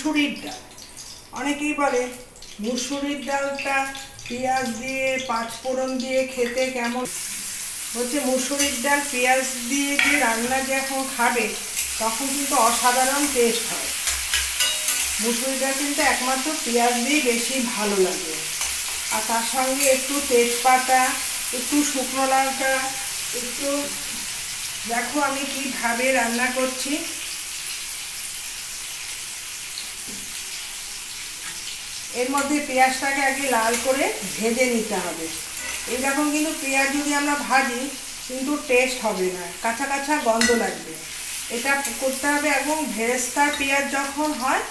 মুসুরির ডাল। অনেকেই বলে মুসুরির ডালটা পেঁয়াজ দিয়ে পাঁচফোড়ন দিয়ে খেতে কেমন, বলছে মুসুরির ডাল পেঁয়াজ দিয়ে যে রান্না যখন খাবে তখন কিন্তু অসাধারণ টেস্ট হয়। মুসুরির ডাল কিন্তু একমাত্র পেঁয়াজ দিয়েই বেশি ভালো লাগে। আর তার সঙ্গে একটু তেজপাতা, একটু শুকনো লঙ্কা, একটু দেখো আমি কীভাবে রান্না করছি। এর মধ্যে পেঁয়াজটাকে আগে লাল করে ভেজে নিতে হবে। এইরকম কিন্তু পেঁয়াজ যদি আমরা ভাজি কিন্তু টেস্ট হবে না, কাঁচা কাঁচা গন্ধ লাগবে। এটা করতে হবে এবং ভেরেস্তা পেঁয়াজ যখন হয়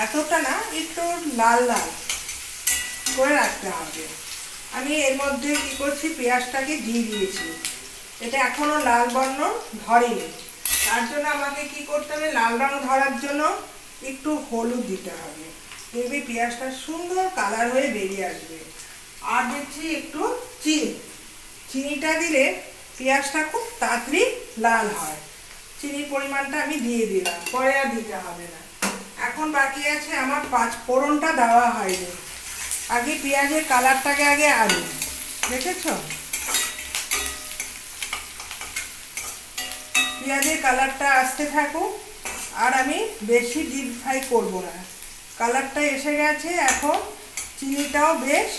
এতটা না, একটু লাল লাল করে রাখতে হবে। আমি এর মধ্যে কী করছি, পেঁয়াজটাকে দিয়ে দিয়েছি। এটা এখনও লাল বর্ণ ধরেনি, তার জন্য আমাকে কি করতে হবে, লাল রং ধরার জন্য একটু হলুদ দিতে হবে। দেখবি পেঁয়াজটা সুন্দর কালার হয়ে বেরিয়ে আসবে। আর দিচ্ছি একটু চিনিটা দিলে পেঁয়াজটা খুব তাড়াতাড়ি লাল হয়। চিনির পরিমাণটা আমি দিয়ে দিলাম, পরে আর দিতে হবে না। এখন বাকি আছে আমার পাঁচফোড়নটা দেওয়া হয়নি। আগে পেঁয়াজের কালারটাকে আগে আনি, দেখেছ? পেঁয়াজের কালারটা আসতে থাকুক, আর আমি বেশি ডিপ ফ্রাই করবো না। কালারটা এসে গেছে, এখন চিনিটাও বেশ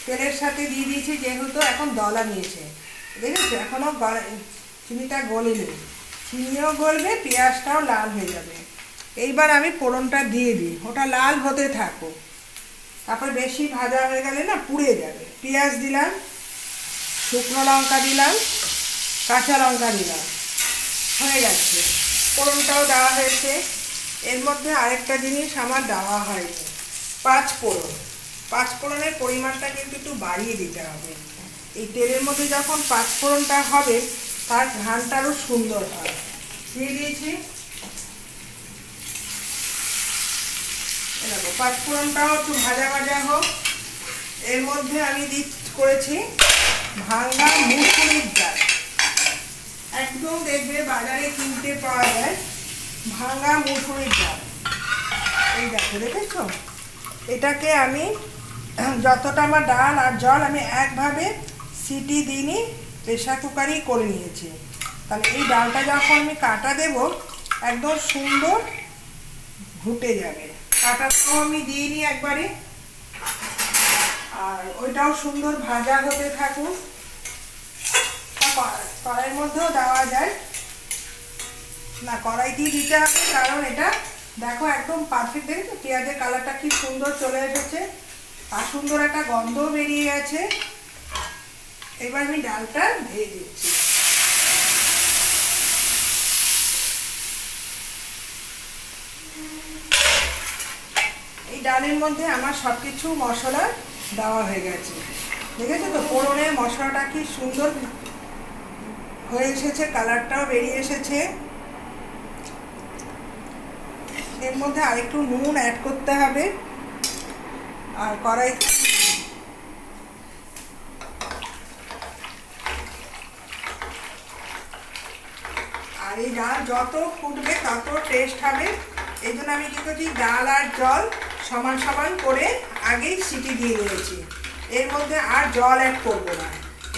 তেলের সাথে দিয়ে দিয়েছি, যেহেতু এখন দলা নিয়েছে, দেখেছো? এখনও চিনিটা গলেনি, চিনিও গলবে, পেঁয়াজটাও লাল হয়ে যাবে। এইবার আমি ফোড়নটা দিয়ে দিই, ওটা লাল হতে থাকো। তারপর বেশি ভাজা হয়ে গেলে না পুড়ে যাবে। পেঁয়াজ দিলাম, শুকনো লঙ্কা দিলাম, কাঁচা লঙ্কা দিলাম, হয়ে গেছে। ফোড়নটাও দেওয়া হয়েছে। এর মধ্যে আরেকটা জিনিস আমার দেওয়া হয়নি, পাঁচফোড়ন। পাঁচফোড়নের পরিমাণটা কিন্তু একটু বাড়িয়ে দিতে হবে। এই তেলের মধ্যে যখন পাঁচফোড়নটা হবে তার ঘ্রাণটা আরও সুন্দর হয়। দিয়ে দিয়েছি, দেখো পাঁচফোড়নটাও একটু ভাজা ভাজা হোক। এর মধ্যে আমি করেছি ভাঙা মুসুরির ডাল। একদম দেখবে বাজারে কিনতে পাওয়া যায় ভাঙা মুসুরির ডাল। এই দেখো, দেখেছো? এটাকে আমি যতটা আমার ডাল আর জল আমি একভাবে সিটি দিইনি, প্রেশার কুকারেই করে নিয়েছি। তাহলে এই ডালটা যখন আমি কাটা দেব একদম সুন্দর ঘুটে যাবে। কাটাটাও আমি দিইনি একবারে, আর ওইটাও সুন্দর ভাজা হতে থাকুক। কড়াইয়ের মধ্যেও দেওয়া যায় না, কড়াইতেই দিতে হবে, কারণ এটা দেখো একদম পারফেক্ট। দেখেছো পেঁয়াজের কালারটা কি সুন্দর চলে এসেছে, আর সুন্দর একটা গন্ধও বেরিয়ে গেছে। এবার আমি ডালটা ভেজে দিচ্ছি। এই ডালের মধ্যে আমার সব কিছু মশলা দেওয়া হয়ে গেছে, দেখেছো তো? ফোড়নের মশলাটা কি সুন্দর হয়ে এসেছে, কালারটাও বেরিয়ে এসেছে। এর মধ্যে আরেকটু নুন অ্যাড করতে হবে। আর কড়াই আর এই ডাল যত ফুটবে তত টেস্ট হবে। এই জন্য আমি কি করছি, ডাল আর জল সমান সমান করে আগেই সিটি দিয়ে নিয়েছি। এর মধ্যে আর জল অ্যাড করবো না।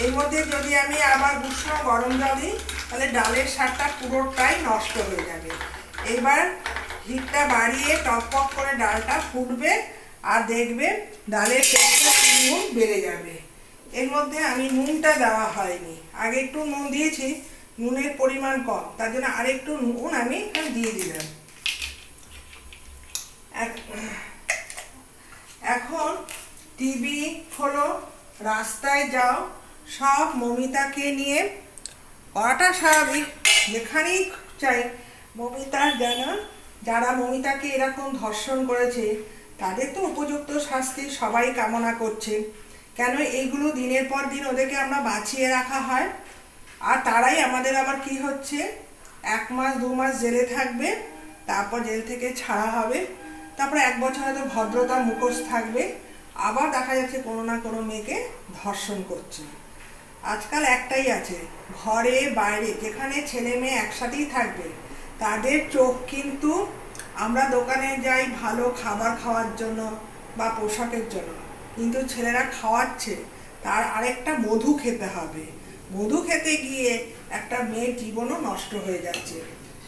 এর মধ্যে যদি আমি আবার উষ্ণ গরম জল দিই তাহলে ডালের স্বাদটা পুরোটাই নষ্ট হয়ে যাবে। এবার হিটটা বাড়িয়ে টকপক করে ডালটা ফুটবে, আর দেখবে ডালের টেস্টটা নুন বেড়ে যাবে। এর মধ্যে আমি নুনটা দেওয়া হয়নি, আগে একটু নুন দিয়েছি, নুনের পরিমাণ কম, তার জন্য আরেকটু নুন আমি দিয়ে দিলাম। এখন টিভি খোলো, রাস্তায় যাও, সব মমিতাকে নিয়ে করাটা স্বাভাবিক, যেখানেই চাই মমিতার যেন, যারা মমিতাকে এরকম ধর্ষণ করেছে তাদের তো উপযুক্ত শাস্তি সবাই কামনা করছে। কেন এইগুলো দিনের পর দিন ওদেরকে আমরা বাঁচিয়ে রাখা হয়, আর তারাই আমাদের আবার কি হচ্ছে, 1 মাস 2 মাস জেলে থাকবে, তারপর জেল থেকে ছাড়া হবে, তারপর 1 বছর হয়তো ভদ্রতার মুখোশ থাকবে, আবার দেখা যাচ্ছে কোনো না কোনো মেয়েকে ধর্ষণ করছে। আজকাল একটাই আছে, ঘরে বাইরে যেখানে ছেলে মেয়ে একসাথেই থাকবে তাদের চোখ কিন্তু আমরা দোকানে যাই ভালো খাবার খাওয়ার জন্য বা পোশাকের জন্য, কিন্তু ছেলেরা খাওয়াচ্ছে তার আরেকটা মধু খেতে হবে। মধু খেতে গিয়ে একটা মেয়ের জীবনও নষ্ট হয়ে যাচ্ছে।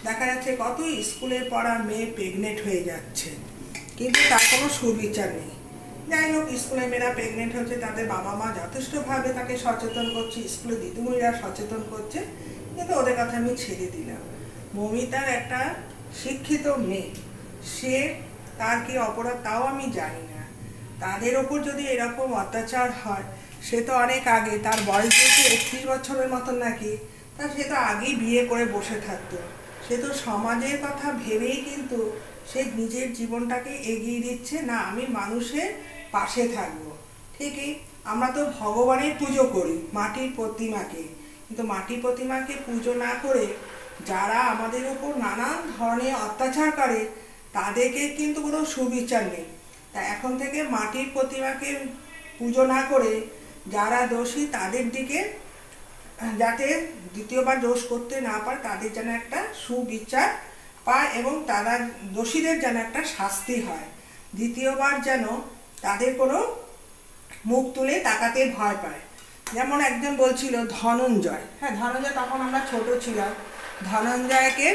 দেখা যাচ্ছে কত স্কুলে পড়া মেয়ে প্রেগনেন্ট হয়ে যাচ্ছে, কিন্তু তার কোনো সুবিচার নেই। যাই হোক, স্কুলে মেয়েরা প্রেগনেন্ট হচ্ছে, তাদের বাবা মা যথেষ্টভাবে তাকে সচেতন করছে, স্কুলে দিদিমণিরা সচেতন করছে, কিন্তু ওদের কথা আমি ছেড়ে দিলাম। মমিতার একটা শিক্ষিত মেয়ে, সে তার কি অপরাধ তাও আমি জানি না। তাদের ওপর যদি এরকম অত্যাচার হয়, সে তো অনেক আগে, তার বয়স যেহেতু 31 বছরের মতন নাকি, তা সে তো আগেই বিয়ে করে বসে থাকতো। সে তো সমাজের কথা ভেবেই কিন্তু সে নিজের জীবনটাকে এগিয়ে দিচ্ছে, না আমি মানুষের পাশে থাকবো। ঠিকই, আমরা তো ভগবানের পুজো করি, মাটির প্রতিমাকে, কিন্তু মাটির প্রতিমাকে পুজো না করে যারা আমাদের উপর নানান ধরনের অত্যাচার করে তাদেরকে কিন্তু কোনো সুবিচার নেই। তা এখন থেকে মাটির প্রতিমাকে পুজো না করে যারা দোষী তাদের দিকে, যাতে দ্বিতীয়বার দোষ করতে না পারে, তাদের যেন একটা সুবিচার পায় এবং তারা দোষীদের যেন একটা শাস্তি হয়। দ্বিতীয়বার যেন তাদের কোনো মুখ তুলে তাকাতে ভয় পায়। যেমন একজন বলছিল ধনঞ্জয়, হ্যাঁ ধনঞ্জয়, তখন আমরা ছোট ছিলাম, ধনঞ্জয়কে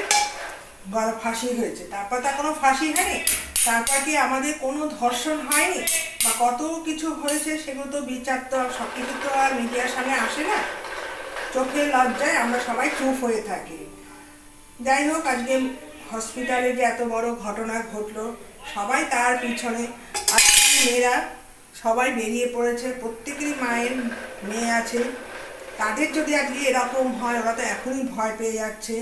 ফাঁসি হয়েছে, তারপর তার কোনো ফাঁসি হয়নি, তারপর কি আমাদের কোনো ধর্ষণ হয়নি বা কত কিছু হয়েছে, সেগুলো তো বিচার তো সব কিছু তো আর মিডিয়ার সামনে আসে না। চোখের লজ্জায় আমরা সবাই চুপ হয়ে থাকি। যাই হোক, আজকে হসপিটালে যে এত বড় ঘটনা ঘটলো, সবাই তার পিছনে। আজকে মেয়েরা সবাই বেরিয়ে পড়েছে, প্রত্যেকেরই মায়ের মেয়ে আছে, তাদের যদি আজকে এরকম হয়, ওরা তো এখনই ভয় পেয়ে যাচ্ছে।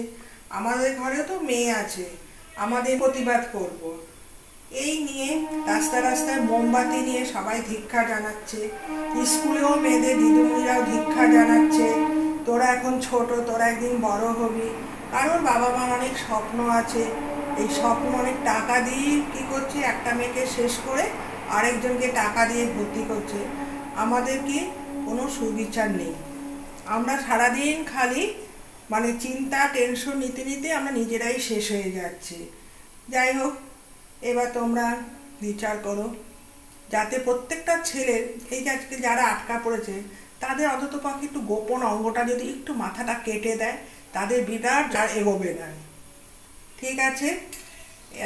আমাদের ঘরেও তো মেয়ে আছে, আমাদের প্রতিবাদ করব। এই নিয়ে রাস্তায় রাস্তায় মোমবাতি নিয়ে সবাই ধিক্ষা জানাচ্ছে, স্কুলেও মেয়েদের দিদিমণিরাও ধিক্ষা জানাচ্ছে, তোরা এখন ছোট, তোরা একদিন বড় হবি। কারণ বাবা মার অনেক স্বপ্ন আছে, এই স্বপ্ন অনেক টাকা দিয়ে কী করছে, একটা মেয়েকে শেষ করে আরেকজনকে টাকা দিয়ে ভর্তি করছে। আমাদের কি কোনো সুবিচার নেই, আমরা সারাদিন খালি চিন্তা টেনশন নিতে নিতে আমরা নিজেরাই শেষ হয়ে যাচ্ছি। যাই হোক, এবার তোমরা বিচার করো, যাতে প্রত্যেকটা ছেলের এই আজকে যারা আটকা পড়েছে তাদের অন্তত পক্ষে একটু গোপন অঙ্গটা যদি একটু মাথাটা কেটে দেয়, তাদের বিরাট আর এগোবে না। ঠিক আছে,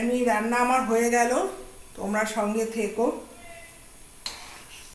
আমি রান্না আমার হয়ে গেল, তোমরা সঙ্গে থেকো।